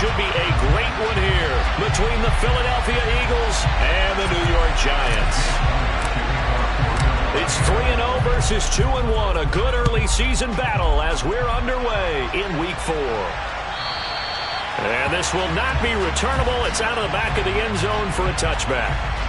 should be a great one here between the Philadelphia Eagles and the New York Giants. It's 3-0 versus 2-1, a good early season battle as we're underway in Week 4. And this will not be returnable. It's out of the back of the end zone for a touchback.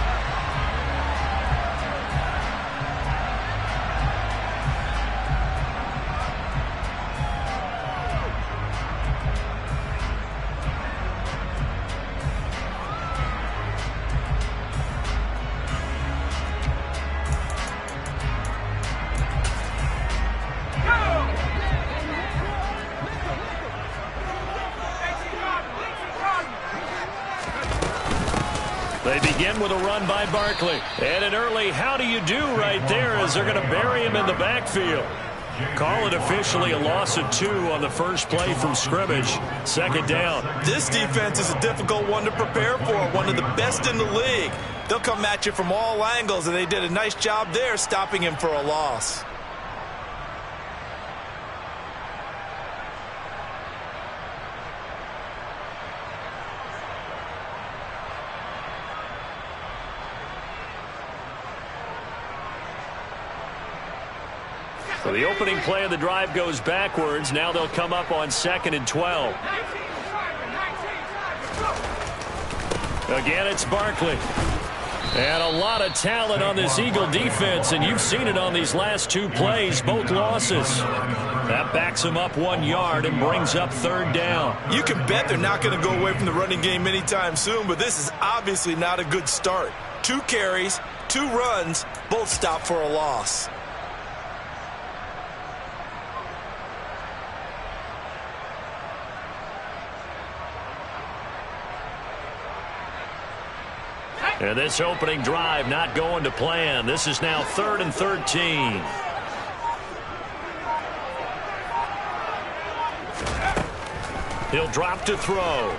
They begin with a run by Barkley. And an early how do you do right there as they're going to bury him in the backfield. Call it officially a loss of 2 on the first play from scrimmage. Second down. This defense is a difficult one to prepare for, one of the best in the league. They'll come at you from all angles, and they did a nice job there stopping him for a loss. So the opening play of the drive goes backwards. Now they'll come up on 2nd and 12. Again, it's Barkley. And a lot of talent on this Eagle defense, and you've seen it on these last 2 plays, both losses. That backs them up 1 yard and brings up 3rd down. You can bet they're not going to go away from the running game anytime soon, but this is obviously not a good start. 2 carries, 2 runs, both stopped for a loss. And this opening drive not going to plan. This is now 3rd and 13. He'll drop to throw.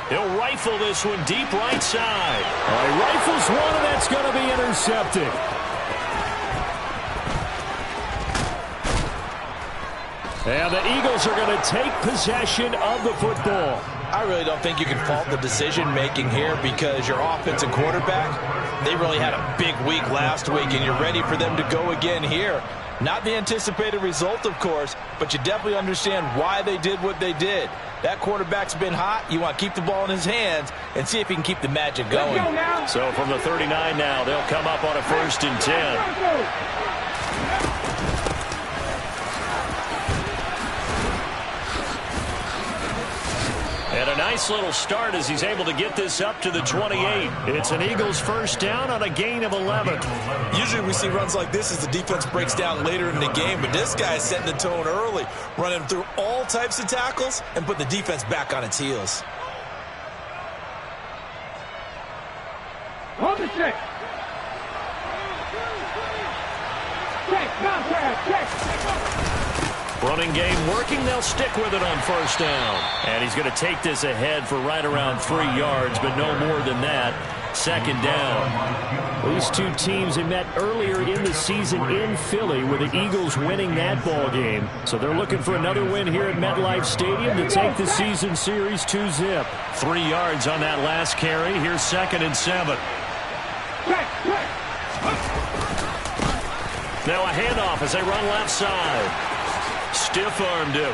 He'll rifle this one deep right side. He rifles one, and that's going to be intercepted. And the Eagles are going to take possession of the football. I really don't think you can fault the decision-making here because your offensive quarterback, they really had a big week last week, and you're ready for them to go again here. Not the anticipated result, of course, but you definitely understand why they did what they did. That quarterback's been hot. You want to keep the ball in his hands and see if he can keep the magic going. So from the 39 now, they'll come up on a 1st and 10. And a nice little start as he's able to get this up to the 28. It's an Eagles 1st down on a gain of 11. Usually we see runs like this as the defense breaks down later in the game, but this guy's setting the tone early, running through all types of tackles and put the defense back on its heels. Hold the check. Check, contact, check. Running game working. They'll stick with it on 1st down. And he's going to take this ahead for right around 3 yards, but no more than that. 2nd down. These 2 teams have met earlier in the season in Philly with the Eagles winning that ball game. So they're looking for another win here at MetLife Stadium to take the season series 2-zip. 3 yards on that last carry. Here's 2nd and 7. Now a handoff as they run left side. Stiff-armed him.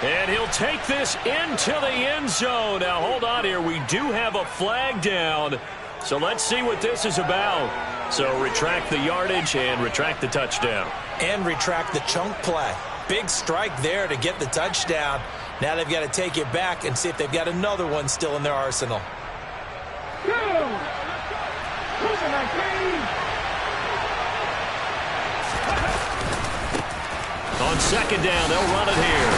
And he'll take this into the end zone. Now, hold on here. We do have a flag down. So let's see what this is about. So retract the yardage and retract the touchdown. And retract the chunk play. Big strike there to get the touchdown. Now they've got to take it back and see if they've got another one still in their arsenal. On 2nd down, they'll run it here.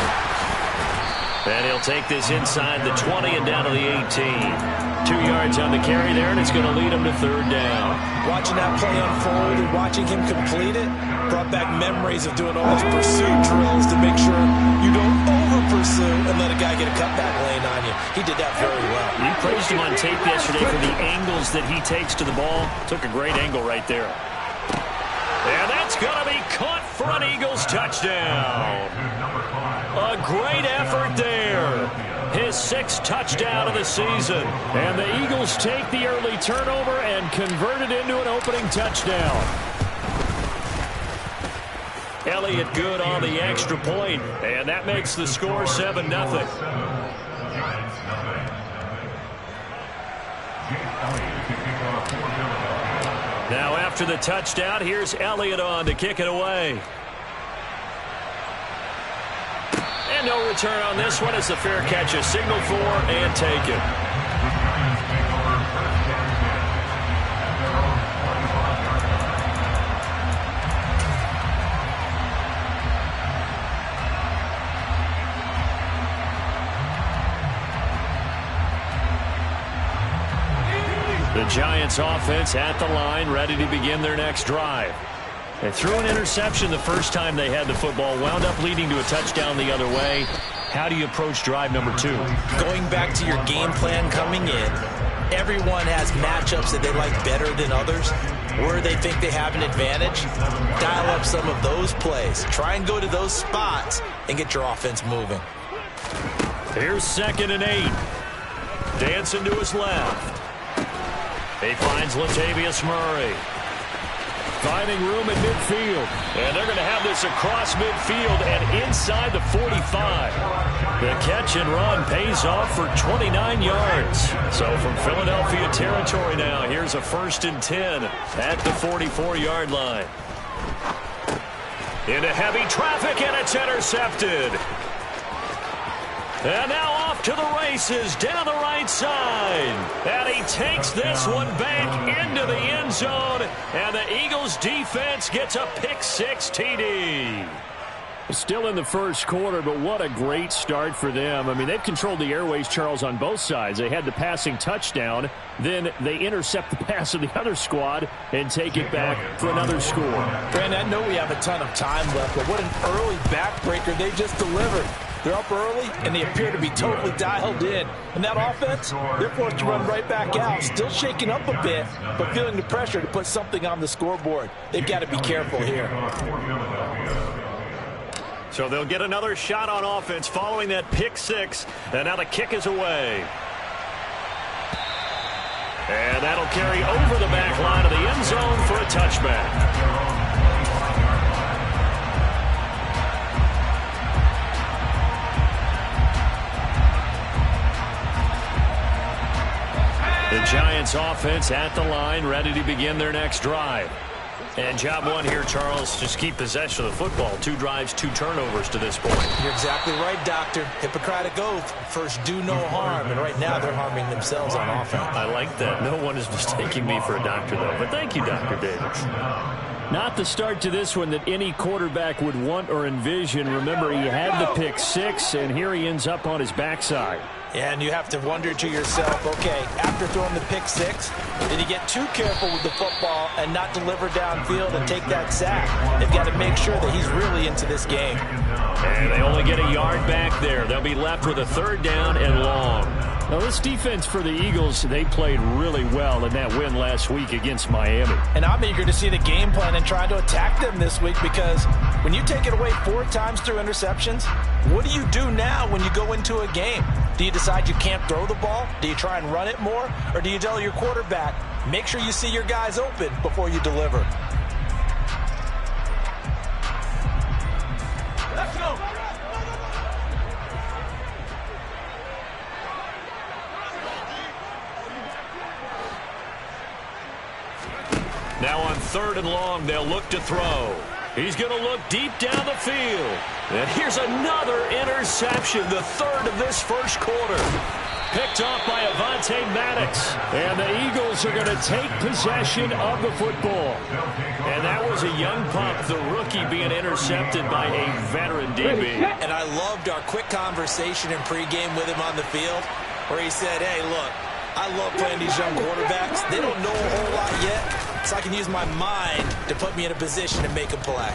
And he'll take this inside the 20 and down to the 18. 2 yards on the carry there, and it's going to lead him to 3rd down. Watching that play unfold and watching him complete it brought back memories of doing all those pursuit drills to make sure you don't over-pursue and let a guy get a cutback lane on you. He did that very well. You praised him on tape yesterday for the angles that he takes to the ball. Took a great angle right there. And that's going to be caught for an Eagles touchdown. A great effort there. his 6th touchdown of the season. And the Eagles take the early turnover and convert it into an opening touchdown. Elliott good on the extra point, and that makes the score 7-0. Now after the touchdown, here's Elliott on to kick it away. And no return on this one as the fair catch is signaled for and taken. The Giants offense at the line, ready to begin their next drive. They threw an interception the first time they had the football, wound up leading to a touchdown the other way. How do you approach drive number 2? Going back to your game plan coming in, everyone has matchups that they like better than others, where they think they have an advantage. Dial up some of those plays. Try and go to those spots and get your offense moving. Here's 2nd and 8. Dancing to his left. He finds Latavius Murray. Finding room at midfield. And they're going to have this across midfield and inside the 45. The catch and run pays off for 29 yards. So from Philadelphia territory now, here's a 1st and 10 at the 44-yard line. Into heavy traffic, and it's intercepted. And now off to the races down the right side. And he takes this one back into the end zone. And the Eagles defense gets a pick-6 TD. Still in the first quarter, but what a great start for them. I mean, they've controlled the airways, Charles, on both sides. They had the passing touchdown. Then they intercept the pass of the other squad and take it back for another score. Brandon, I know we have a ton of time left, but what an early backbreaker they just delivered. They're up early, and they appear to be totally dialed in. And that offense, they're forced to run right back out, still shaking up a bit, but feeling the pressure to put something on the scoreboard. They've got to be careful here. So they'll get another shot on offense following that pick-6, and now the kick is away. And that'll carry over the back line of the end zone for a touchback. The Giants offense at the line, ready to begin their next drive. And job 1 here, Charles, just keep possession of the football. 2 drives, 2 turnovers to this point. You're exactly right, Doctor. Hippocratic oath. First, do no harm. And right now, they're harming themselves on offense. I like that. No one is mistaking me for a doctor, though. But thank you, Dr. Davis. Not the start to this one that any quarterback would want or envision. Remember, he had the pick-6, and here he ends up on his backside. And you have to wonder to yourself, okay, after throwing the pick-6, did he get too careful with the football and not deliver downfield and take that sack? They've got to make sure that he's really into this game. And they only get a yard back there. They'll be left with a 3rd down and long. Now, this defense for the Eagles, they played really well in that win last week against Miami. And I'm eager to see the game plan and try to attack them this week, because when you take it away 4 times through interceptions, what do you do now when you go into a game? Do you decide you can't throw the ball? Do you try and run it more? Or do you tell your quarterback, make sure you see your guys open before you deliver? Let's go! Now on 3rd and long, they'll look to throw. He's going to look deep down the field. And here's another interception, the 3rd of this first quarter. Picked off by Avonte Maddox. And the Eagles are going to take possession of the football. And that was a young pup, the rookie, being intercepted by a veteran DB. And I loved our quick conversation in pregame with him on the field, where he said, hey, look, I love playing these young quarterbacks. They don't know a whole lot yet, so I can use my mind to put me in a position to make a play.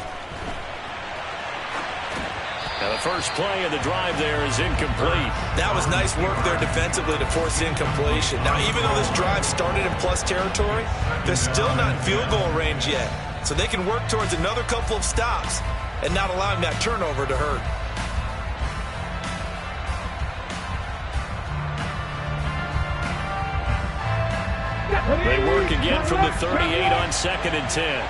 Now the first play of the drive there is incomplete. That was nice work there defensively to force incompletion. Now, even though this drive started in plus territory, they're still not in field goal range yet. So they can work towards another couple of stops and not allowing that turnover to hurt. They work again from the 38 on 2nd and 10.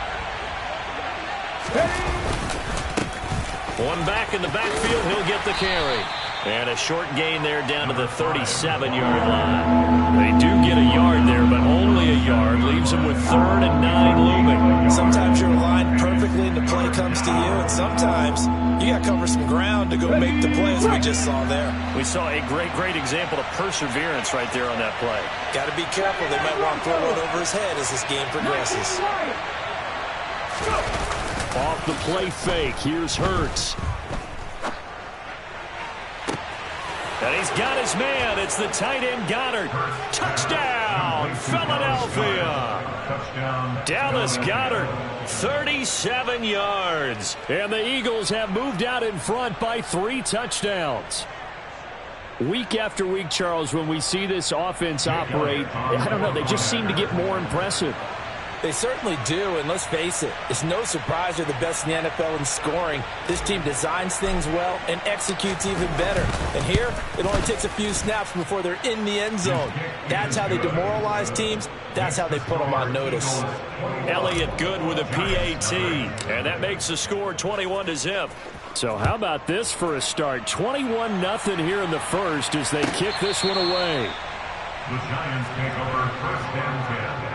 One back in the backfield. He'll get the carry. And a short gain there down to the 37-yard line. They do get a yard there, but only a yard. Leaves them with 3rd and 9 looming. Sometimes you're aligned perfectly and the play comes to you, and sometimes you got to cover some ground to go make the play, as we just saw there. We saw a great example of perseverance right there on that play. Got to be careful. They might want to throw one over his head as this game progresses. Off the play fake. Here's Hurts. And he's got his man. It's the tight end Goddard. Touchdown, Philadelphia. Dallas Goddard, 37 yards. And the Eagles have moved out in front by 3 touchdowns. Week after week, Charles, when we see this offense operate, I don't know, they just seem to get more impressive. They certainly do, and let's face it, it's no surprise they're the best in the NFL in scoring. This team designs things well and executes even better. And here, it only takes a few snaps before they're in the end zone. That's how they demoralize teams. That's how they put them on notice. Elliott good with a PAT, and that makes the score 21-0. So how about this for a start? 21-0 here in the first as they kick this one away. The Giants take over 1st and 10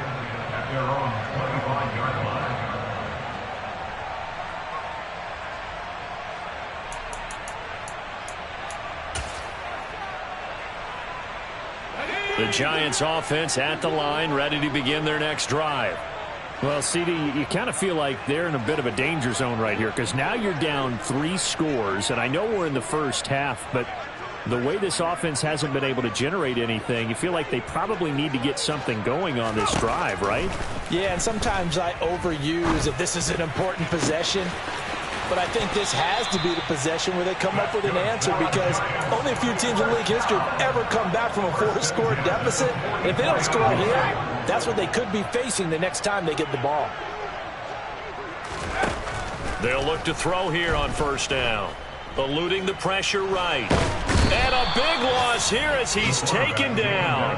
at their own 25-yard line. The Giants offense at the line, ready to begin their next drive. Well, CD, you kind of feel like they're in a bit of a danger zone right here because now you're down 3 scores, and I know we're in the first half, but the way this offense hasn't been able to generate anything, you feel like they probably need to get something going on this drive, right? Yeah, and sometimes I overuse that this is an important possession. But I think this has to be the possession where they come up with an answer because only a few teams in league history have ever come back from a 4-score deficit. And if they don't score here, that's what they could be facing the next time they get the ball. They'll look to throw here on 1st down. Eluding the pressure right. And a big loss here as he's taken down.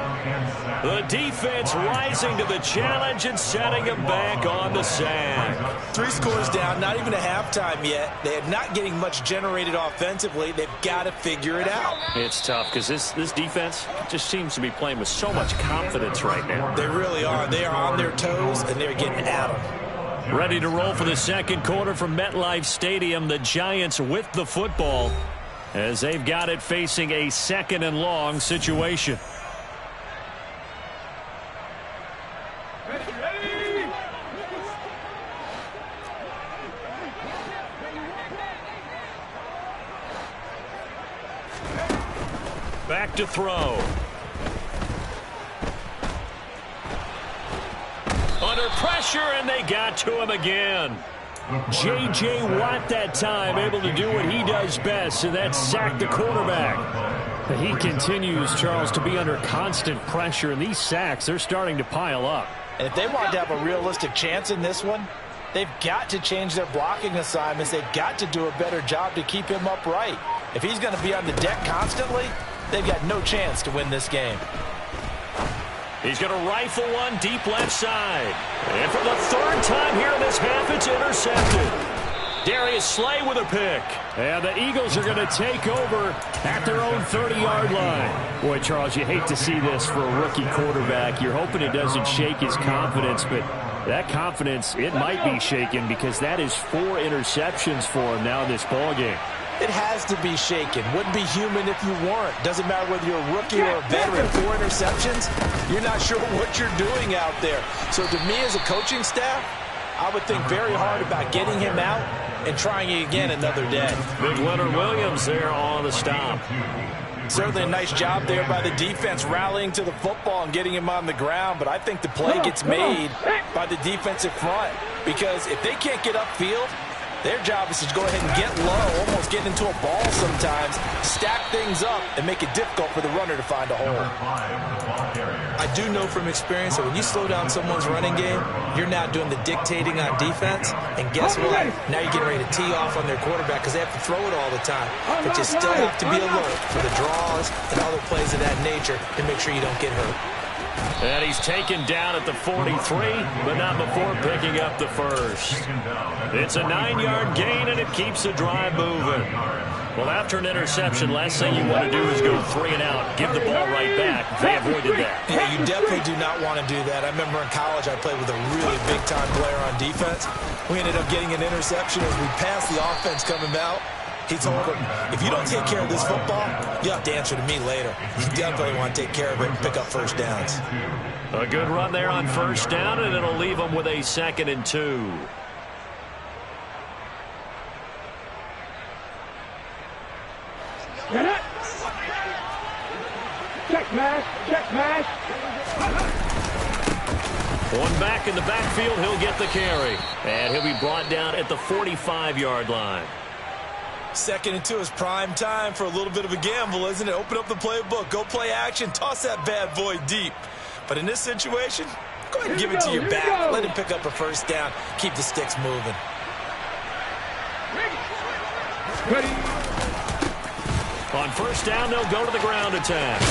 The defense rising to the challenge and setting him back on the sack. 3 scores down, not even a halftime yet. They are not getting much generated offensively. They've got to figure it out. It's tough because this defense just seems to be playing with so much confidence right now. They really are. They are on their toes, and they're getting at them. Ready to roll for the second quarter from MetLife Stadium. The Giants with the football as they've got it facing a 2nd and long situation. Back to throw. Under pressure, and they got to him again. J.J. Watt that time able to do what he does best, and that's sack the quarterback. He continues, Charles, to be under constant pressure, and these sacks, they're starting to pile up. And if they want to have a realistic chance in this one, they've got to change their blocking assignments. They've got to do a better job to keep him upright. If he's going to be on the deck constantly, they've got no chance to win this game. He's going to rifle one deep left side. And for the 3rd time here in this half, it's intercepted. Darius Slay with a pick. And the Eagles are going to take over at their own 30-yard line. Boy, Charles, you hate to see this for a rookie quarterback. You're hoping it doesn't shake his confidence, but that confidence, it might be shaken because that is 4 interceptions for him now in this ballgame. It has to be shaken. Wouldn't be human if you weren't. Doesn't matter whether you're a rookie or a veteran. 4 interceptions, you're not sure what you're doing out there. So to me as a coaching staff, I would think very hard about getting him out and trying it again another day. Big Leonard Williams there on the stop. Certainly a nice job there by the defense rallying to the football and getting him on the ground. But I think the play gets made by the defensive front because if they can't get upfield, their job is to go ahead and get low, almost get into a ball sometimes, stack things up, and make it difficult for the runner to find a hole. I do know from experience that when you slow down someone's running game, you're now doing the dictating on defense, and guess what? Now you're getting ready to tee off on their quarterback because they have to throw it all the time. But you still have to be alert for the draws and other plays of that nature to make sure you don't get hurt. And he's taken down at the 43, but not before picking up the first. It's a 9-yard gain, and it keeps the drive moving. Well, after an interception, last thing you want to do is go 3 and out, give the ball right back. They avoided that. Yeah, you definitely do not want to do that. I remember in college I played with a really big-time player on defense. We ended up getting an interception as we passed the offense coming out. He told him, if you don't take care of this football, you have to answer to me later. You definitely want to take care of it and pick up first downs. A good run there on first down, and it'll leave them with a 2nd and 2. Get it! Check mash! Check mash! One back in the backfield, he'll get the carry. And he'll be brought down at the 45-yard line. 2nd and 2 is prime time for a little bit of a gamble, isn't it? Open up the playbook, go play action, toss that bad boy deep. But in this situation, go ahead and give it to your back. Let him pick up a first down. Keep the sticks moving. Ready. On first down, they'll go to the ground attack.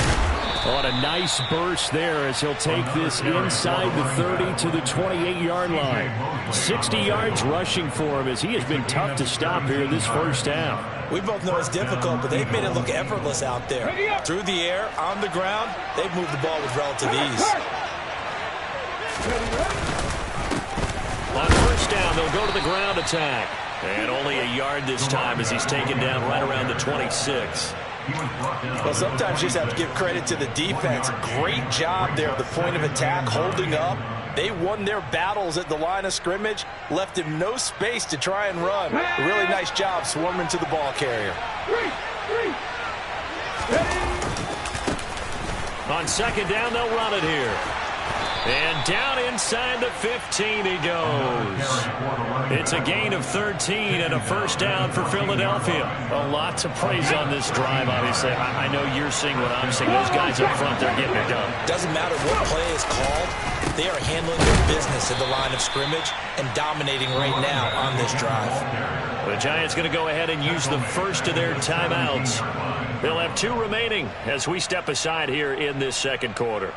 On a nice burst there as he'll take this inside the 30 to the 28-yard line. 60 yards rushing for him as he has been tough to stop here this first half. We both know it's difficult, but they've made it look effortless out there. Through the air, on the ground, they've moved the ball with relative ease. On first down, they'll go to the ground attack. And only a yard this time as he's taken down right around the 26. Well, sometimes you just have to give credit to the defense. Great job there at the point of attack, holding up. They won their battles at the line of scrimmage, left him no space to try and run. A really nice job swarming to the ball carrier. On second down, they'll run it here. And down inside the 15 he goes. It's a gain of 13 and a first down for Philadelphia. A lot to praise on this drive, obviously. I know you're seeing what I'm seeing. Those guys up front, they're getting it done. Doesn't matter what play is called. They are handling their business at the line of scrimmage and dominating right now on this drive. The Giants going to go ahead and use the first of their timeouts. They'll have 2 remaining as we step aside here in this second quarter.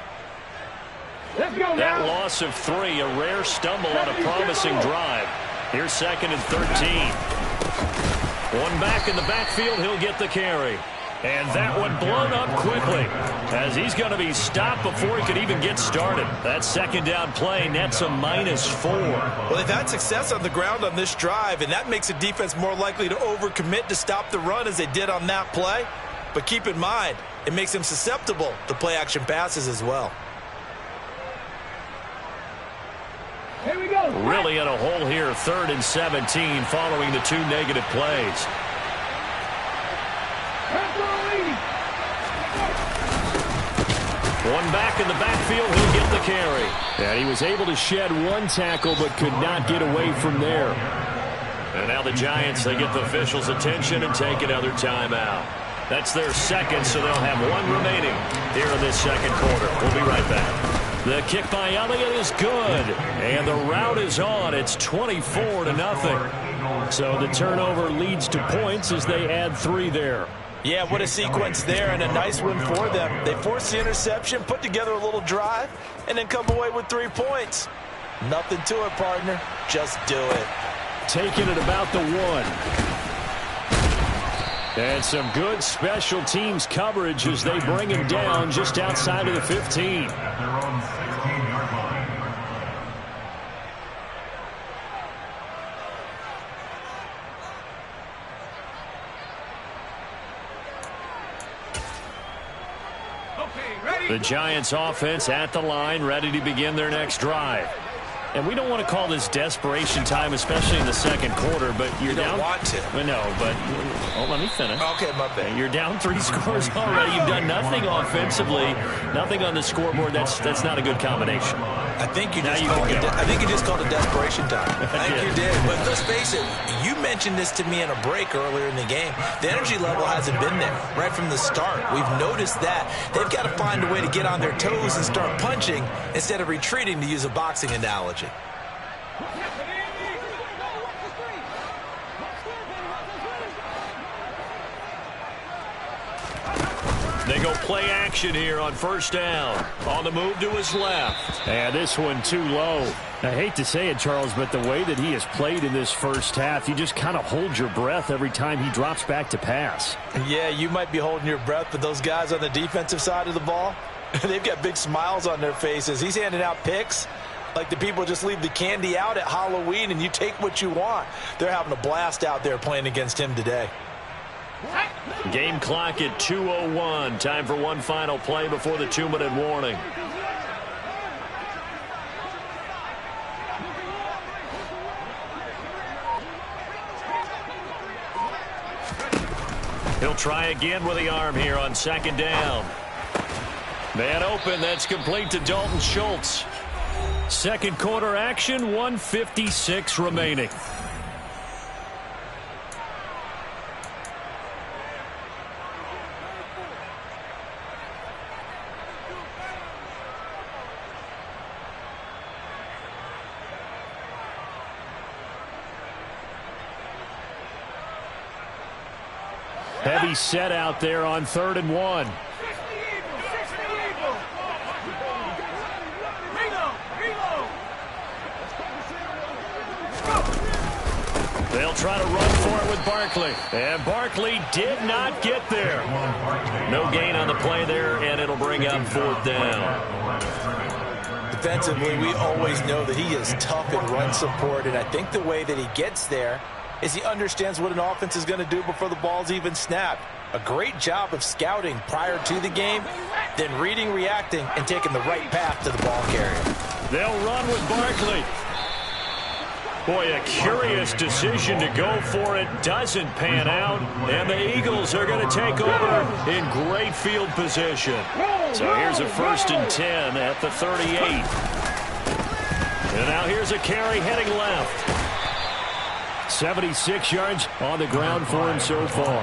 Let's go That now. loss of 3, a rare stumble on a promising drive. Here's 2nd and 13. One back in the backfield, he'll get the carry. And that one blown up quickly as he's going to be stopped before he could even get started. That second down play nets a -4. Well, they've had success on the ground on this drive, and that makes the defense more likely to overcommit to stop the run as they did on that play. But keep in mind, it makes them susceptible to play-action passes as well. Here we go. Really in a hole here, 3rd and 17 following the 2 negative plays. One back in the backfield, he'll get the carry. And he was able to shed 1 tackle but could not get away from there. And now the Giants, they get the officials' attention and take another timeout. That's their 2nd, so they'll have 1 remaining here in this second quarter. We'll be right back. The kick by Elliott is good, and the route is on. It's 24-0. So the turnover leads to points as they add 3 there. Yeah, what a sequence there, and a nice win for them. They forced the interception, put together a little drive, and then come away with 3 points. Nothing to it, partner. Just do it. Taking it about the 1. And some good special teams coverage as they bring him down just outside of the 15. At their own 16-yard line. The Giants offense at the line, ready to begin their next drive. And we don't want to call this desperation time, especially in the second quarter, but you're down. You don't want to. No, but let me finish. Okay, my bad. You're down 3 scores already. You've done nothing offensively, nothing on the scoreboard. That's not a good combination. I think you just called it desperation time. I think you did. But let's face it, you mentioned this to me in a break earlier in the game. The energy level hasn't been there right from the start. We've noticed that. They've got to find a way to get on their toes and start punching instead of retreating, to use a boxing analogy. They go play action here on first down. On the move to his left. And this one too low. I hate to say it, Charles, but the way that he has played in this first half, you just kind of hold your breath every time he drops back to pass. Yeah, you might be holding your breath, but those guys on the defensive side of the ball, they've got big smiles on their faces. He's handing out picks like the people just leave the candy out at Halloween and you take what you want. They're having a blast out there playing against him today. Game clock at 2:01. Time for one final play before the 2-minute warning. He'll try again with the arm here on second down. Man open. That's complete to Dalton Schultz. Second quarter action, 1:56 remaining. Heavy set out there on 3rd and 1. They'll try to run for it with Barkley. And Barkley did not get there. No gain on the play there, and it'll bring up 4th down. Defensively, we always know that he is tough in run support, and I think the way that he gets there is he understands what an offense is going to do before the ball's even snapped. A great job of scouting prior to the game, then reading, reacting, and taking the right path to the ball carrier. They'll run with Barkley. Boy, a curious decision to go for it. Doesn't pan out. And the Eagles are going to take over in great field position. So here's a 1st and 10 at the 38. And now here's a carry heading left. 76 yards on the ground for him so far.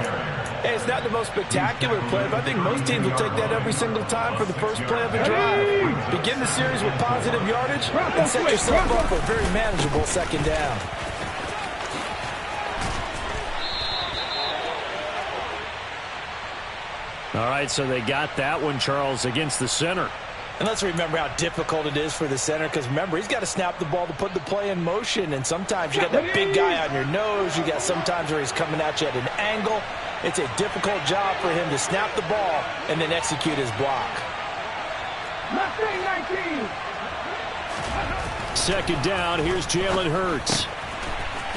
Hey, it's not the most spectacular play, but I think most teams will take that every single time for the first play of a drive. Begin the series with positive yardage and set yourself up for a very manageable second down. All right, so they got that one, Charles, against the center. And let's remember how difficult it is for the center, because remember, he's got to snap the ball to put the play in motion, and sometimes you got that big guy on your nose. You got sometimes where he's coming at you at an angle. It's a difficult job for him to snap the ball and then execute his block. Second down, here's Jalen Hurts.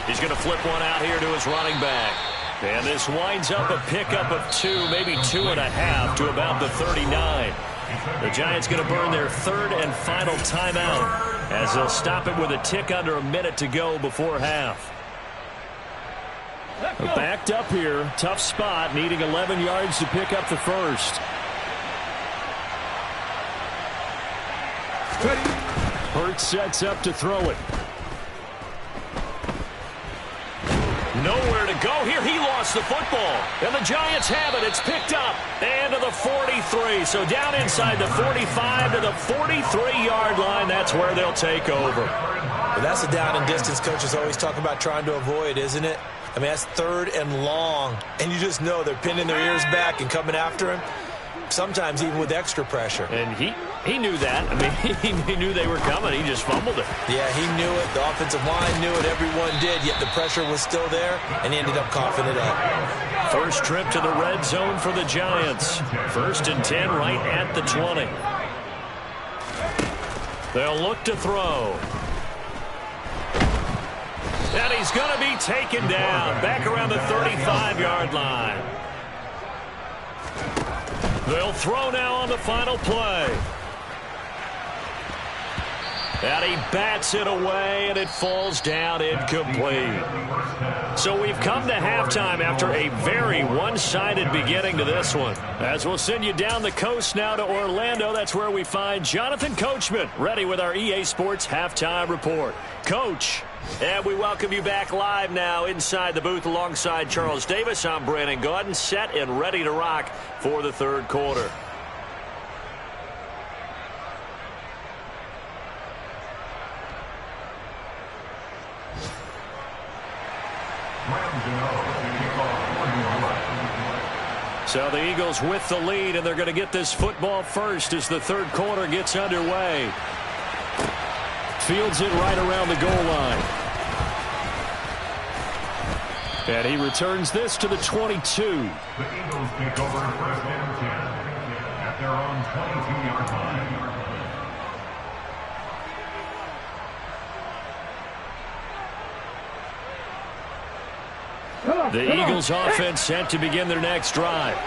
He's going to flip one out here to his running back. And this winds up a pickup of 2, maybe 2.5 to about the 39. The Giants going to burn their 3rd and final timeout as they'll stop it with a tick under a minute to go before half. Backed up here, tough spot, needing 11 yards to pick up the first. Hurts sets up to throw it. Nowhere to go here. He lost the football. And the Giants have it. It's picked up. And to the 43. So down inside the 45 to the 43-yard line. That's where they'll take over. Well, that's the down and distance coaches always talk about trying to avoid, isn't it? I mean, that's 3rd and long. And you just know they're pinning their ears back and coming after him. Sometimes even with extra pressure. And he knew that. I mean, he knew they were coming. He just fumbled it. Yeah, he knew it. The offensive line knew it. Everyone did. Yet the pressure was still there, and he ended up coughing it up. First trip to the red zone for the Giants. 1st and 10 right at the 20. They'll look to throw. And he's going to be taken down back around the 35-yard line. They'll throw now on the final play. And he bats it away, and it falls down incomplete. So we've come to halftime after a very one-sided beginning to this one. As we'll send you down the coast now to Orlando, that's where we find Jonathan Coachman, ready with our EA Sports Halftime Report. Coach, and we welcome you back live now inside the booth alongside Charles Davis. I'm Brandon Gaudin, set and ready to rock for the 3rd quarter. So the Eagles with the lead, and they're going to get this football first as the third quarter gets underway. Fields it right around the goal line. And he returns this to the 22. The Eagles take over first and 10 at their own 22-yard line. The Eagles offense set to begin their next drive.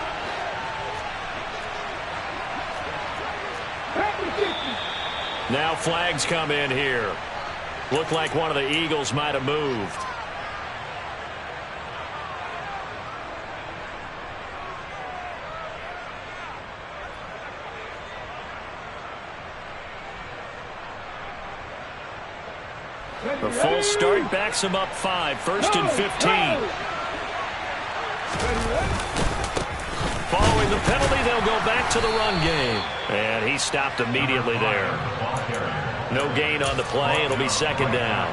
Now flags come in here. Looked like one of the Eagles might have moved. The full start backs him up 5, 1st and 15. Following the penalty, they'll go back to the run game. And he stopped immediately there. No gain on the play. It'll be second down.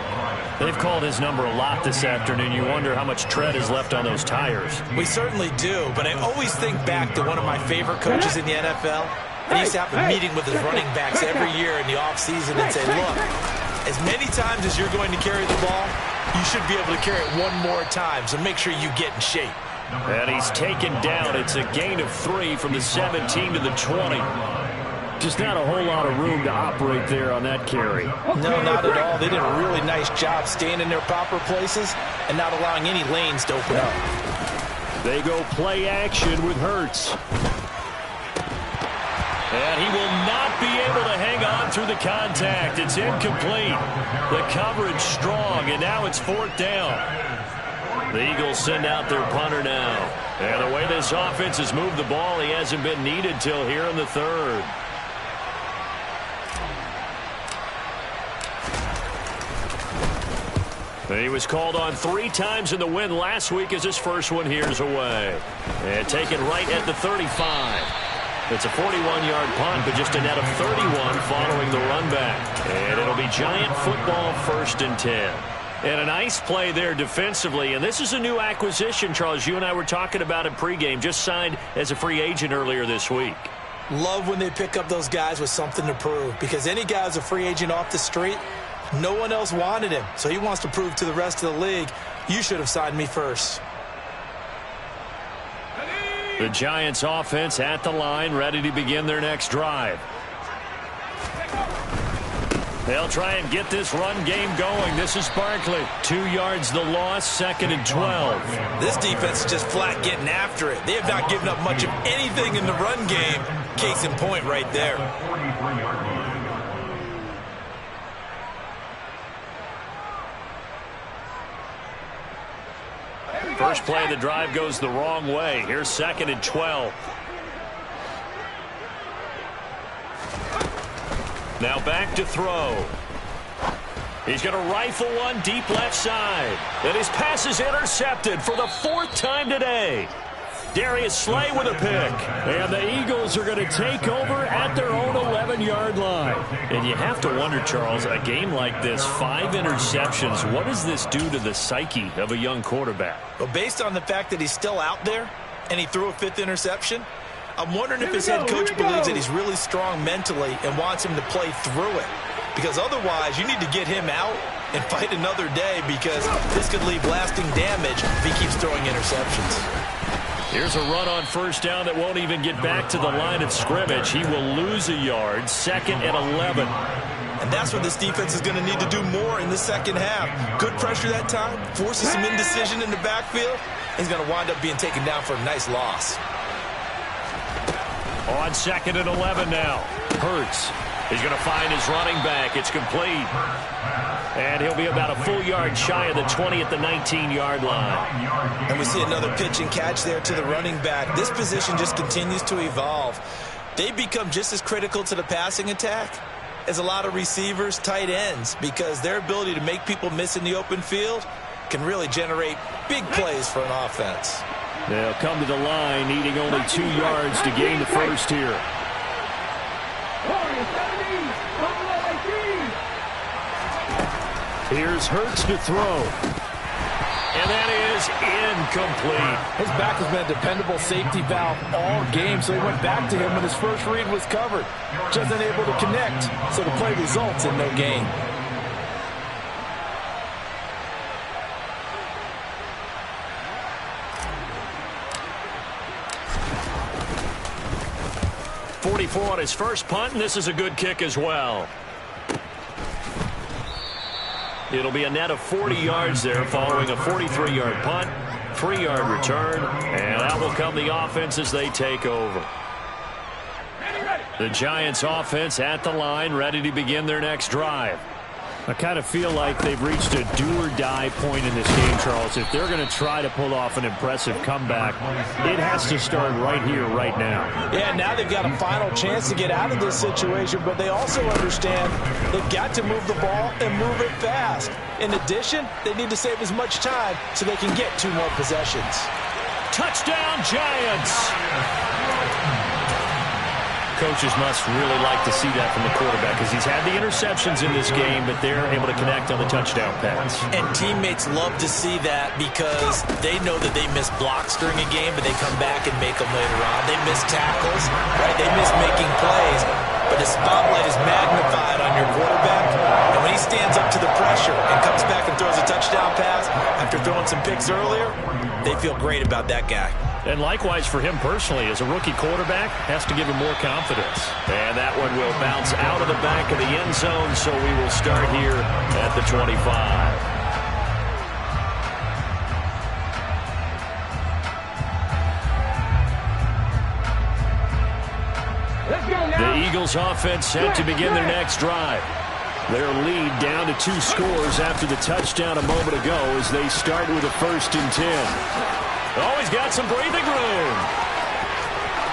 They've called his number a lot this afternoon. You wonder how much tread is left on those tires. We certainly do, but I always think back to one of my favorite coaches in the NFL. And he used to have a meeting with his running backs every year in the offseason and say, look, as many times as you're going to carry the ball, you should be able to carry it one more time, so make sure you get in shape. And he's taken down. It's a gain of 3 from the 17 to the 20. Just not a whole lot of room to operate there on that carry. No, not at all. They did a really nice job staying in their proper places and not allowing any lanes to open up. They go play action with Hurts. And he will not be able to hang on through the contact. It's incomplete. The coverage strong, and now it's 4th down. The Eagles send out their punter now. And the way this offense has moved the ball, he hasn't been needed till here in the 3rd. He was called on 3 times in the win last week as his first one here's away. And taken right at the 35. It's a 41-yard punt, but just a net of 31 following the run back. And it'll be Giant football 1st and 10. And a nice play there defensively. And this is a new acquisition, Charles. You and I were talking about it pregame. Just signed as a free agent earlier this week. Love when they pick up those guys with something to prove. Because any guy who's a free agent off the street, no one else wanted him. So he wants to prove to the rest of the league, you should have signed me first. The Giants offense at the line, ready to begin their next drive. They'll try and get this run game going. This is Barkley. 2 yards the loss, 2nd and 12. This defense is just flat getting after it. They have not given up much of anything in the run game. Case in point right there. First play of the drive goes the wrong way. Here's 2nd and 12. Now back to throw. He's going to rifle one deep left side. And his pass is intercepted for the 4th time today. Darius Slay with a pick. And the Eagles are going to take over at their own 11-yard line. And you have to wonder, Charles, a game like this, 5 interceptions, what does this do to the psyche of a young quarterback? Well, based on the fact that he's still out there and he threw a 5th interception, I'm wondering if his head coach believes that he's really strong mentally and wants him to play through it. Because otherwise, you need to get him out and fight another day, because this could leave lasting damage if he keeps throwing interceptions. Here's a run on 1st down that won't even get back to the line of scrimmage. He will lose a yard, 2nd and 11. And that's what this defense is going to need to do more in the second half. Good pressure that time, forces some indecision in the backfield. He's going to wind up being taken down for a nice loss. On 2nd and 11 now. Hurts. He's going to find his running back. It's complete. And he'll be about a full yard shy of the 20 at the 19-yard line. And we see another pitch and catch there to the running back. This position just continues to evolve. They become just as critical to the passing attack as a lot of receivers, tight ends, because their ability to make people miss in the open field can really generate big plays for an offense. They'll come to the line, needing only 2 yards to gain the first here. Here's Hurts to throw. And that is incomplete. His back has been a dependable safety valve all game, so he went back to him when his first read was covered. Just unable to connect, so the play results in no gain. .44 on his first punt, and this is a good kick as well. It'll be a net of 40 yards there following a 43-yard punt, 3-yard return, and out will come the offense as they take over. The Giants offense at the line, ready to begin their next drive. I kind of feel like they've reached a do-or-die point in this game, Charles. If they're going to try to pull off an impressive comeback, it has to start right here, right now. Yeah, now they've got a final chance to get out of this situation, but they also understand they've got to move the ball and move it fast. In addition, they need to save as much time so they can get 2 more possessions. Touchdown, Giants! Coaches must really like to see that from the quarterback because he's had the interceptions in this game, but they're able to connect on the touchdown pass. And teammates love to see that because they know that they miss blocks during a game, but they come back and make them later on. They miss tackles, right? They miss making plays, but the spotlight is magnified on your quarterback. And when he stands up to the pressure and comes back and throws a touchdown pass after throwing some picks earlier, they feel great about that guy. And likewise for him personally, as a rookie quarterback, has to give him more confidence. And that one will bounce out of the back of the end zone, so we will start here at the 25. Let's go now. The Eagles offense set to begin their next drive. Their lead down to 2 scores after the touchdown a moment ago as they start with a 1st and 10. Oh, he's got some breathing room.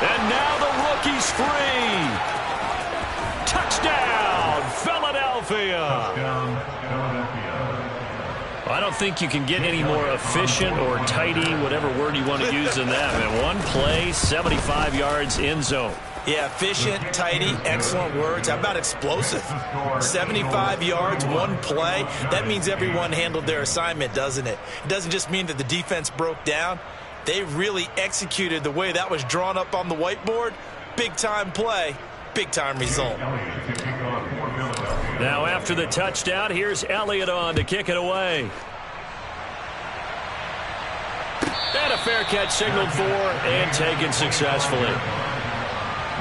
And now the rookie's free. Touchdown, Philadelphia. I don't think you can get any more efficient or tidy, whatever word you want to use than that, man. One play, 75 yards, end zone. Yeah, efficient, tidy, excellent words. How about explosive? 75 yards, 1 play. That means everyone handled their assignment, doesn't it? It doesn't just mean that the defense broke down. They really executed the way that was drawn up on the whiteboard. Big-time play, big-time result. Now after the touchdown, here's Elliott on to kick it away. And a fair catch signaled for and taken successfully.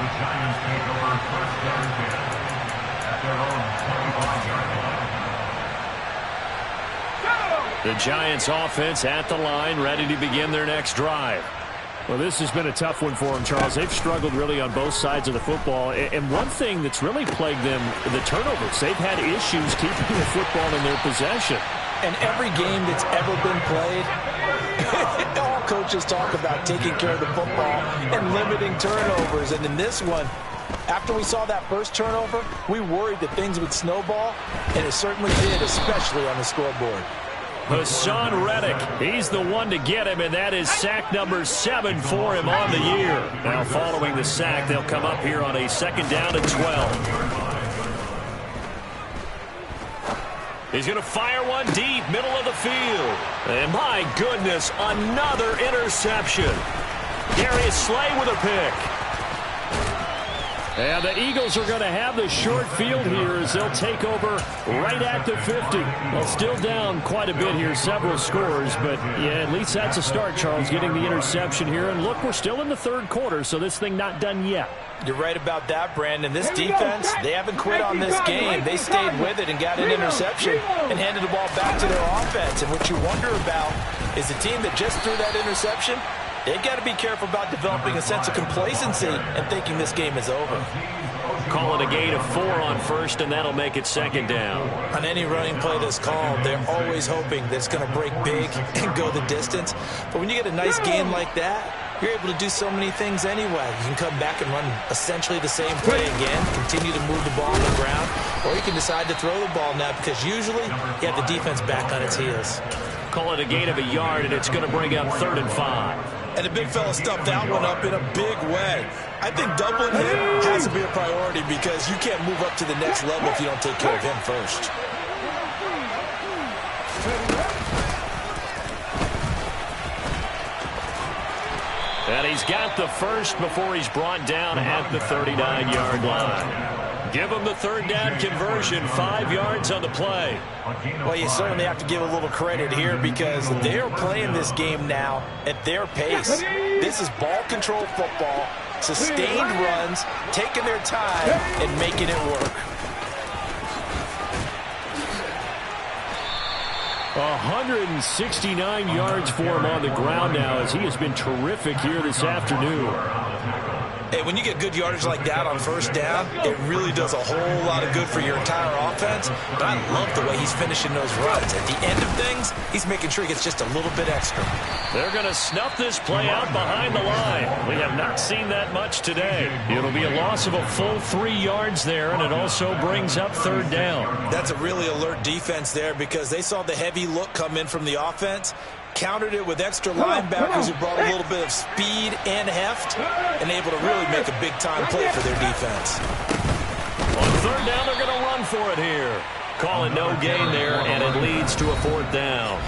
The Giants take over 1st down at their own 25-yard line. The Giants offense at the line, ready to begin their next drive. Well, this has been a tough one for them, Charles. They've struggled really on both sides of the football. And one thing that's really plagued them, the turnovers. They've had issues keeping the football in their possession. And every game that's ever been played, all coaches talk about taking care of the football and limiting turnovers. And in this one, after we saw that first turnover, we worried that things would snowball, and it certainly did, especially on the scoreboard. Hassan Reddick, he's the one to get him, and that is sack number 7 for him on the year. Now following the sack, they'll come up here on a 2nd down and 12. He's going to fire one deep, middle of the field. And my goodness, another interception. Darius Slay with a pick. And the Eagles are going to have the short field here as they'll take over right at the 50. Well, still down quite a bit here, several scores, but yeah, at least that's a start, Charles, getting the interception here. And look, we're still in the 3rd quarter, so this thing not done yet. You're right about that, Brandon. This defense, they haven't quit on this game. They stayed with it and got an interception and handed the ball back to their offense. And what you wonder about is the team that just threw that interception, they've got to be careful about developing a sense of complacency and thinking this game is over. Call it a gain of 4 on 1st, and that'll make it 2nd down. On any running play that's called, they're always hoping that it's going to break big and go the distance. But when you get a nice gain like that, you're able to do so many things anyway. You can come back and run essentially the same play again, continue to move the ball on the ground, or you can decide to throw the ball now because usually you have the defense back on its heels. Call it a gain of a yard, and it's going to bring up 3rd and 5. And the big fella stuffed that one up in a big way. I think doubling him has to be a priority because you can't move up to the next level if you don't take care of him first. And he's got the first before he's brought down at the 39-yard line. Give him the third down conversion, 5 yards on the play. Well, you certainly have to give a little credit here because they're playing this game now at their pace. This is ball control football, sustained runs, taking their time and making it work. 169 yards for him on the ground now as he has been terrific here this afternoon. Hey, when you get good yardage like that on first down, it really does a whole lot of good for your entire offense. But I love the way he's finishing those runs. At the end of things, he's making sure he gets just a little bit extra. They're going to snuff this play out behind the line. We have not seen that much today. It'll be a loss of a full 3 yards there, and it also brings up third down. That's a really alert defense there because they saw the heavy look come in from the offense, countered it with extra linebackers who brought a little bit of speed and heft, and able to really make a big-time play for their defense. On third down, they're going to run for it here. Calling no gain there, and it leads to a fourth down.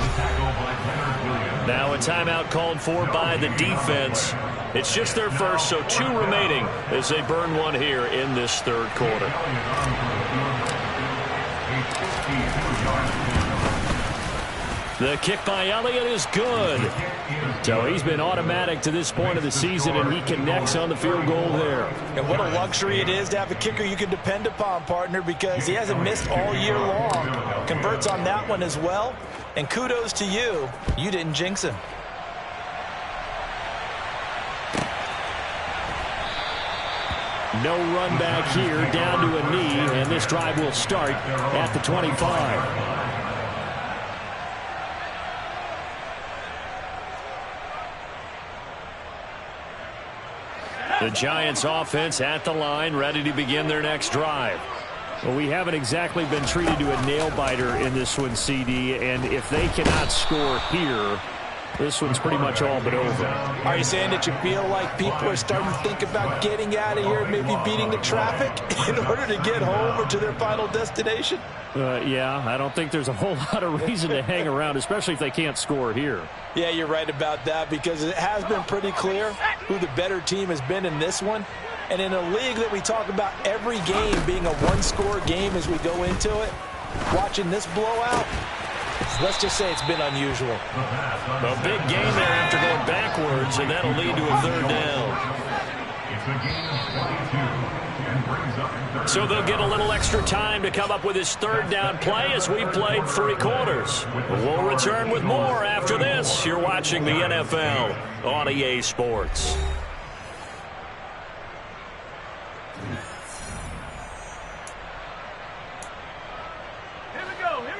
Now a timeout called for by the defense. It's just their first, so 2 remaining as they burn one here in this third quarter. The kick by Elliott is good. So he's been automatic to this point of the season, and he connects on the field goal there. And what a luxury it is to have a kicker you can depend upon, partner, because he hasn't missed all year long. Converts on that one as well. And kudos to you. You didn't jinx him. No run back here, down to a knee, and this drive will start at the 25. The Giants offense at the line, ready to begin their next drive. Well, we haven't exactly been treated to a nail-biter in this one, CD, and if they cannot score here, this one's pretty much all but over. Are you saying that you feel like people are starting to think about getting out of here, maybe beating the traffic in order to get home or to their final destination? Yeah, I don't think there's a whole lot of reason to hang around, especially if they can't score here. Yeah, you're right about that because it has been pretty clear who the better team has been in this one. And in a league that we talk about every game being a one-score game as we go into it, watching this blowout, let's just say it's been unusual. A big game there after going backwards, and that'll lead to a third down. So they'll get a little extra time to come up with his third down play as we played 3 quarters. We'll return with more after this. You're watching the NFL on EA Sports.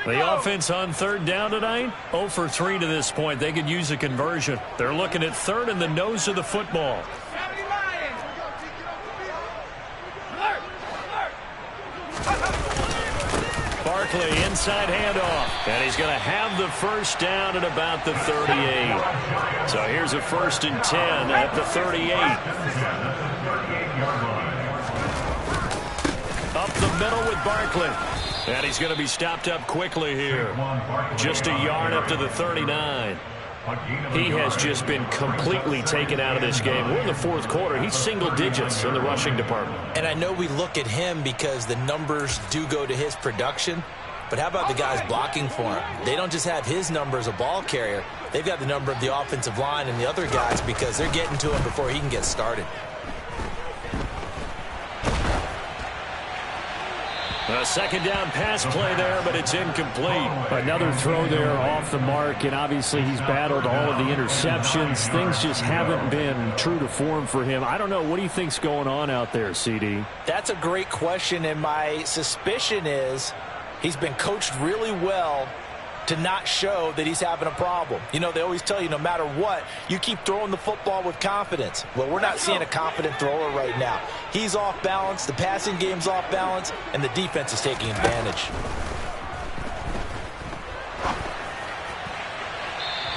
The offense on third down tonight, 0 for 3 to this point. They could use a conversion. They're looking at third and the nose of the football. Barkley, inside handoff. And he's going to have the first down at about the 38. So here's a 1st and 10 at the 38. Up the middle with Barkley. And he's going to be stopped up quickly here. Just a yard up to the 39. He has just been completely taken out of this game. We're in the 4th quarter. He's single digits in the rushing department. And I know we look at him because the numbers do go to his production. But how about the guys blocking for him? They don't just have his number as a ball carrier. They've got the number of the offensive line and the other guys because they're getting to him before he can get started. A second down pass play there, but it's incomplete. Another throw there off the mark, and obviously he's battled all of the interceptions. Things just haven't been true to form for him. I don't know. What do you think's going on out there, CD? That's a great question, and my suspicion is he's been coached really well to not show that he's having a problem. You know, they always tell you no matter what, you keep throwing the football with confidence. Well, we're not seeing a confident thrower right now. He's off balance, the passing game's off balance, and the defense is taking advantage.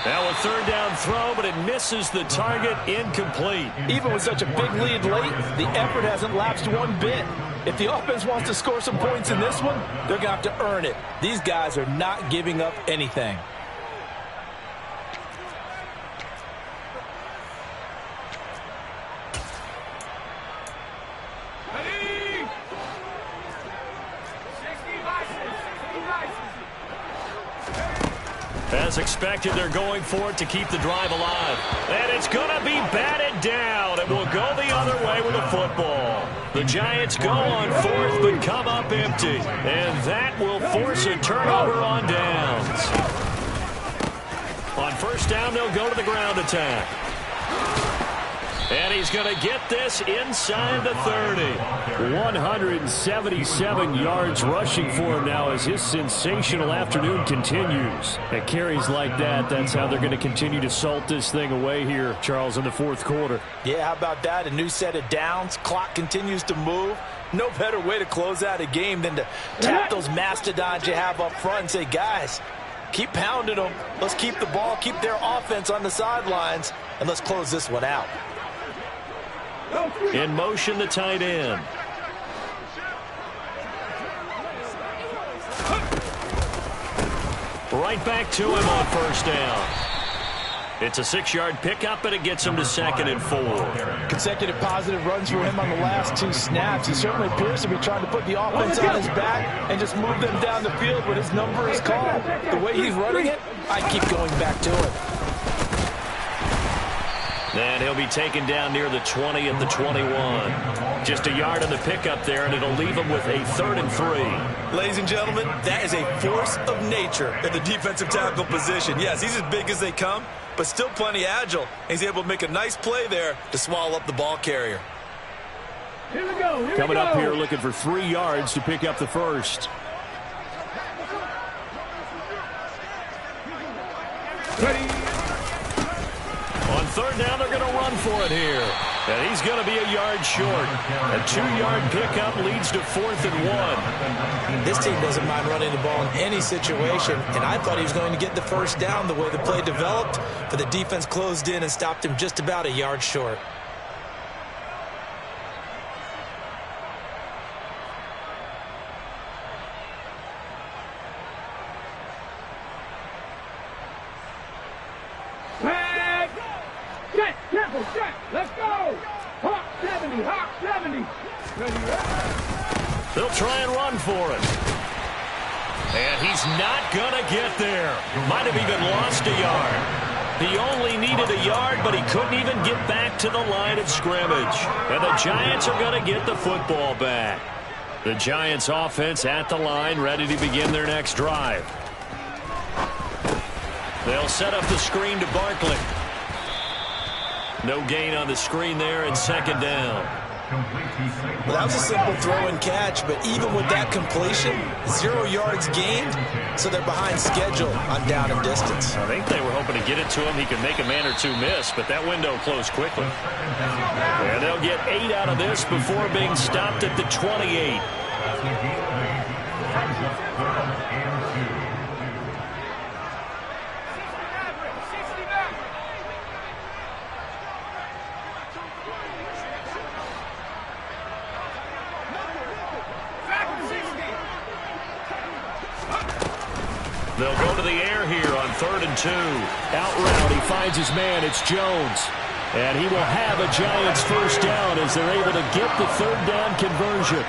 Now a third down throw, but it misses the target, incomplete. Even with such a big lead late, the effort hasn't lapsed one bit. If the offense wants to score some points in this one, they're going to have to earn it. These guys are not giving up anything. As expected, they're going for it to keep the drive alive. And it's going to be batted down. It will go the other way with the football. The Giants go on fourth but come up empty. And that will force a turnover on downs. On first down, they'll go to the ground attack. And he's going to get this inside the 30. 177 yards rushing for him now as his sensational afternoon continues. At carries like that, that's how they're going to continue to salt this thing away here, Charles, in the fourth quarter. Yeah, how about that? A new set of downs. Clock continues to move. No better way to close out a game than to tap those mastodons you have up front and say, guys, keep pounding them. Let's keep the ball, keep their offense on the sidelines, and let's close this one out. In motion, the tight end. Right back to him on first down. It's a 6-yard pickup, and it gets him to 2nd and 4. Consecutive positive runs for him on the last 2 snaps. He certainly appears to be trying to put the offense on his back and just move them down the field when his number is called. The way he's running it, I keep going back to it. And he'll be taken down near the 20 at the 21. Just a yard on the pickup there, and it'll leave him with a 3rd and 3. Ladies and gentlemen, that is a force of nature in the defensive tackle position. Yes, he's as big as they come, but still plenty agile. He's able to make a nice play there to swallow up the ball carrier. Here we go. Coming up here looking for 3 yards to pick up the first. Ready. On 3rd down, they're going to run for it here. And he's going to be a yard short. A 2-yard pickup leads to 4th and 1. This team doesn't mind running the ball in any situation, and I thought he was going to get the first down the way the play developed, but the defense closed in and stopped him just about a yard short. Let's go! Hawk 70, Hawk 70. They'll try and run for it. And he's not going to get there. Might have even lost a yard. He only needed a yard, but he couldn't even get back to the line of scrimmage. And the Giants are going to get the football back. The Giants offense at the line, ready to begin their next drive. They'll set up the screen to Barkley. No gain on the screen there, and 2nd down. Well, that was a simple throw and catch, but even with that completion, 0 yards gained, so they're behind schedule on down and distance. I think they were hoping to get it to him. He could make a man or 2 miss, but that window closed quickly. And they'll get 8 out of this before being stopped at the 28. They'll go to the air here on 3rd and 2. Out route, he finds his man. It's Jones. And he will have a Giants first down as they're able to get the 3rd down conversion.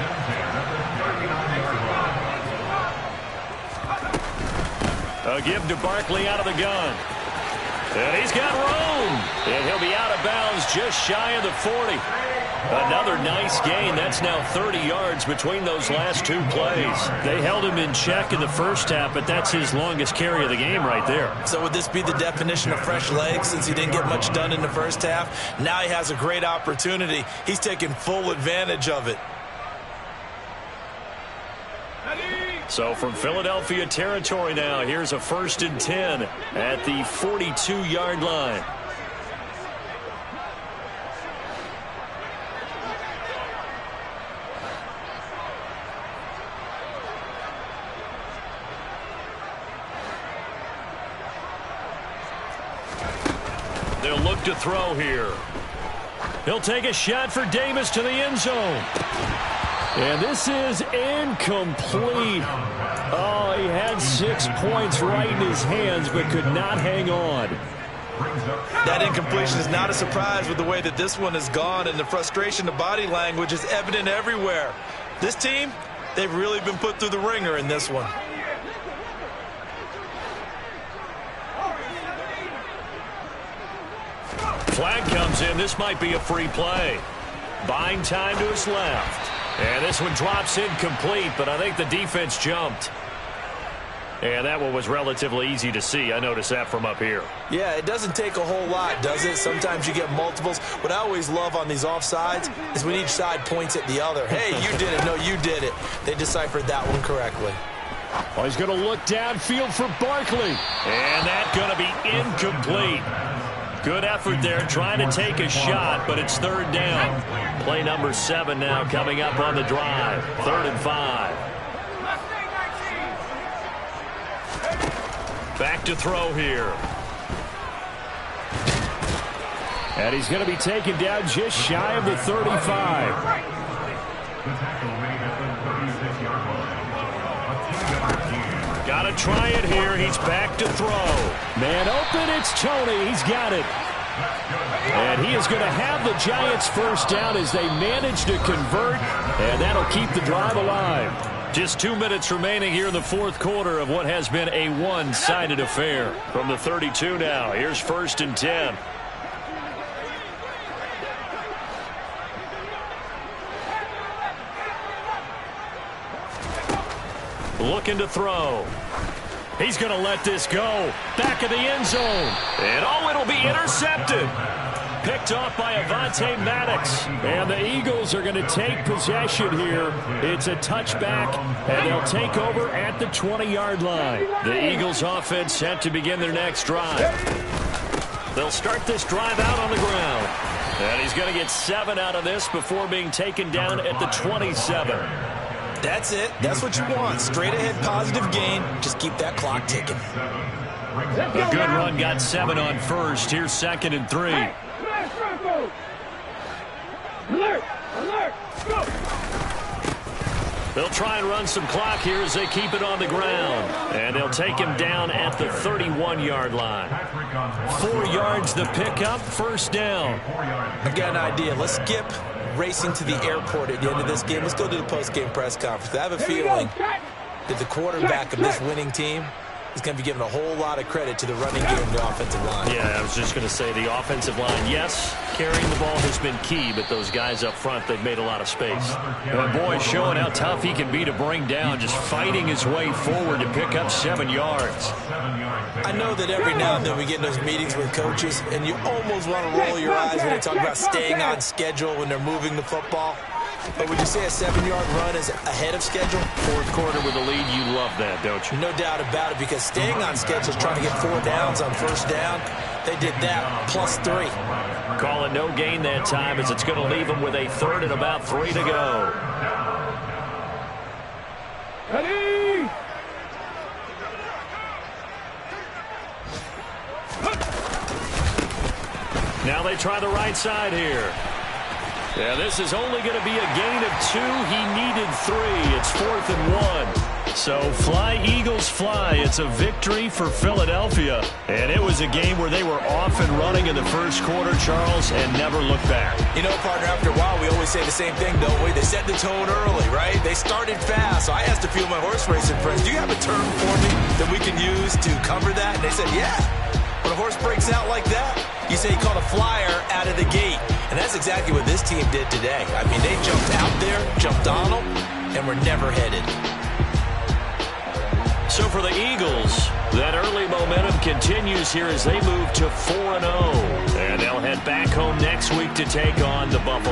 A give to Barkley out of the gun. And he's got room. And he'll be out of bounds just shy of the 40. Another nice gain. That's now 30 yards between those last 2 plays. They held him in check in the first half, but that's his longest carry of the game right there. So would this be the definition of fresh legs since he didn't get much done in the first half? Now he has a great opportunity. He's taking full advantage of it. So from Philadelphia territory now, here's a 1st and 10 at the 42-yard line. They'll look to throw here. He'll take a shot for Davis to the end zone. And this is incomplete. Oh, he had 6 points right in his hands, but could not hang on. That incompletion is not a surprise with the way that this one has gone, and the frustration, the body language is evident everywhere. This team, they've really been put through the ringer in this one. Flag comes in. This might be a free play. Buying time to his left. And this one drops incomplete, but I think the defense jumped. And that one was relatively easy to see. I noticed that from up here. Yeah, it doesn't take a whole lot, does it? Sometimes you get multiples. What I always love on these offsides is when each side points at the other. Hey, you did it. No, you did it. They deciphered that one correctly. Oh, he's going to look downfield for Barkley. And that's going to be incomplete. Good effort there trying to take a shot, but it's third down. Play number 7 now coming up on the drive. 3rd and 5. Back to throw here. And he's going to be taken down just shy of the 35. Got to try it here. He's back to throw. Man open, it's Tony. He's got it. And he is going to have the Giants first down as they manage to convert, and that'll keep the drive alive. Just 2 minutes remaining here in the 4th quarter of what has been a one-sided affair. From the 32 now, here's 1st and 10. Looking to throw. He's going to let this go. Back of the end zone. And oh, it'll be intercepted. Picked off by Avonte Maddox. And the Eagles are going to take possession here. It's a touchback, and they'll take over at the 20-yard line. The Eagles offense set to begin their next drive. They'll start this drive out on the ground. And he's going to get 7 out of this before being taken down at the 27. That's it. That's what you want. Straight ahead positive gain. Just keep that clock ticking. A good run got 7 on first. Here's 2nd and 3. Alert! Alert! Go! They'll try and run some clock here as they keep it on the ground. And they'll take him down at the 31-yard line. 4 yards the pickup, first down. I've got an idea. Let's skip racing to the airport at the end of this game. Let's go to the post-game press conference. I have a feeling that the quarterback of this winning team is going to be given a whole lot of credit to the running game and the offensive line. Yeah, I was just going to say the offensive line, yes, carrying the ball has been key, but those guys up front, they've made a lot of space. And boy, showing how tough he can be to bring down, just fighting his way forward to pick up 7 yards. I know that every now and then we get in those meetings with coaches, and you almost want to roll your eyes when they talk about staying on schedule when they're moving the football. But would you say a 7-yard run is ahead of schedule? 4th quarter with a lead, you love that, don't you? No doubt about it, because staying on schedule is trying to get 4 downs on first down. They did that, plus 3. Call it no gain that time, as it's going to leave them with a 3rd and about 3 to go. Ready? Now they try the right side here. Yeah, this is only going to be a gain of 2. He needed 3. It's 4th and 1. So fly, Eagles, fly. It's a victory for Philadelphia. And it was a game where they were off and running in the first quarter, Charles, and never looked back. You know, partner, after a while, we always say the same thing, don't we? They set the tone early, right? They started fast. So I asked a few of my horse racing friends, do you have a term for me that we can use to cover that? And they said, yeah. When a horse breaks out like that, you say he caught a flyer out of the gate. And that's exactly what this team did today. I mean, they jumped out there, jumped on them, and were never headed. So for the Eagles, that early momentum continues here as they move to 4-0. And they'll head back home next week to take on the Buffalo